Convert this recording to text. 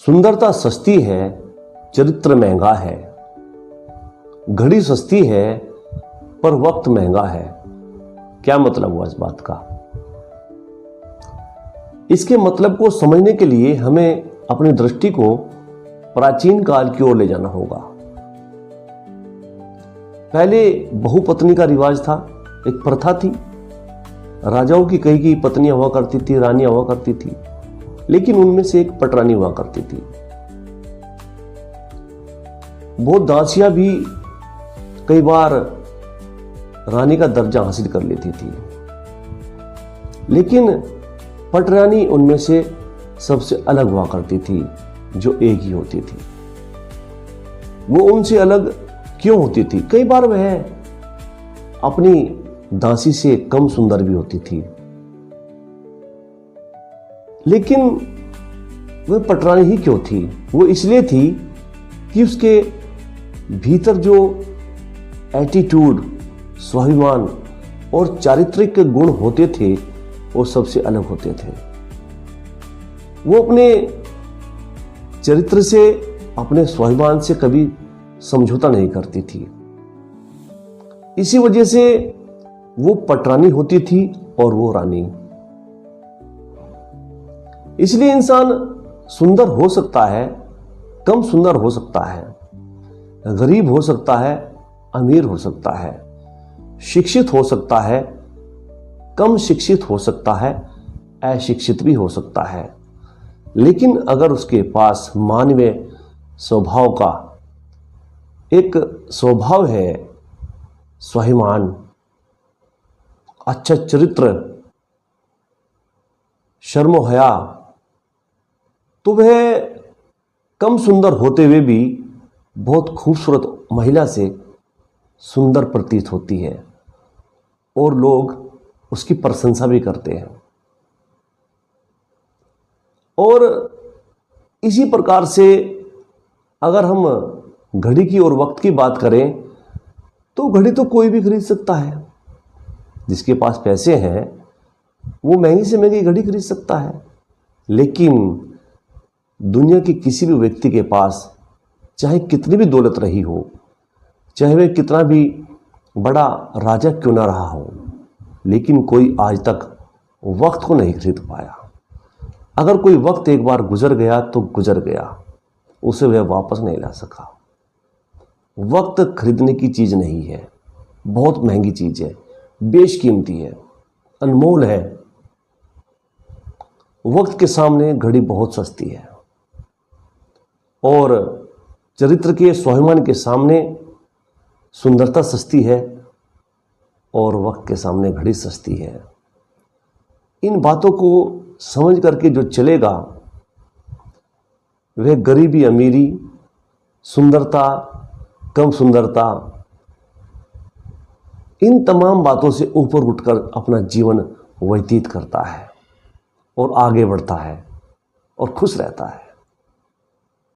सुंदरता सस्ती है, चरित्र महंगा है। घड़ी सस्ती है पर वक्त महंगा है। क्या मतलब हुआ इस बात का? इसके मतलब को समझने के लिए हमें अपनी दृष्टि को प्राचीन काल की ओर ले जाना होगा। पहले बहुपत्नी का रिवाज था, एक प्रथा थी। राजाओं की कई पत्नियां हुआ करती थी, रानियां हुआ करती थी, लेकिन उनमें से एक पटरानी हुआ करती थी। बहुत दासियां भी कई बार रानी का दर्जा हासिल कर लेती थी, लेकिन पटरानी उनमें से सबसे अलग हुआ करती थी, जो एक ही होती थी। वो उनसे अलग क्यों होती थी? कई बार वह अपनी दासी से कम सुंदर भी होती थी, लेकिन वह पटरानी ही क्यों थी? वो इसलिए थी कि उसके भीतर जो एटीट्यूड, स्वाभिमान और चारित्रिक गुण होते थे वो सबसे अलग होते थे। वो अपने चरित्र से, अपने स्वाभिमान से कभी समझौता नहीं करती थी। इसी वजह से वो पटरानी होती थी और वो रानी। इसलिए इंसान सुंदर हो सकता है, कम सुंदर हो सकता है, गरीब हो सकता है, अमीर हो सकता है, शिक्षित हो सकता है, कम शिक्षित हो सकता है, अशिक्षित भी हो सकता है। लेकिन अगर उसके पास मानवीय स्वभाव का एक स्वभाव है, स्वाभिमान, अच्छा चरित्र, शर्म हया, तो वह कम सुंदर होते हुए भी बहुत खूबसूरत महिला से सुंदर प्रतीत होती है और लोग उसकी प्रशंसा भी करते हैं। और इसी प्रकार से अगर हम घड़ी की और वक्त की बात करें तो घड़ी तो कोई भी खरीद सकता है। जिसके पास पैसे हैं वो महंगी से महंगी घड़ी खरीद सकता है, लेकिन दुनिया के किसी भी व्यक्ति के पास चाहे कितनी भी दौलत रही हो, चाहे वह कितना भी बड़ा राजा क्यों ना रहा हो, लेकिन कोई आज तक वक्त को नहीं खरीद पाया। अगर कोई वक्त एक बार गुजर गया तो गुजर गया, उसे वह वापस नहीं ला सका। वक्त खरीदने की चीज नहीं है, बहुत महंगी चीज है, बेशकीमती है, अनमोल है। वक्त के सामने घड़ी बहुत सस्ती है और चरित्र के, स्वाभिमान के सामने सुंदरता सस्ती है और वक्त के सामने घड़ी सस्ती है। इन बातों को समझ करके जो चलेगा वह गरीबी, अमीरी, सुंदरता, कम सुंदरता, इन तमाम बातों से ऊपर उठकर अपना जीवन व्यतीत करता है और आगे बढ़ता है और खुश रहता है।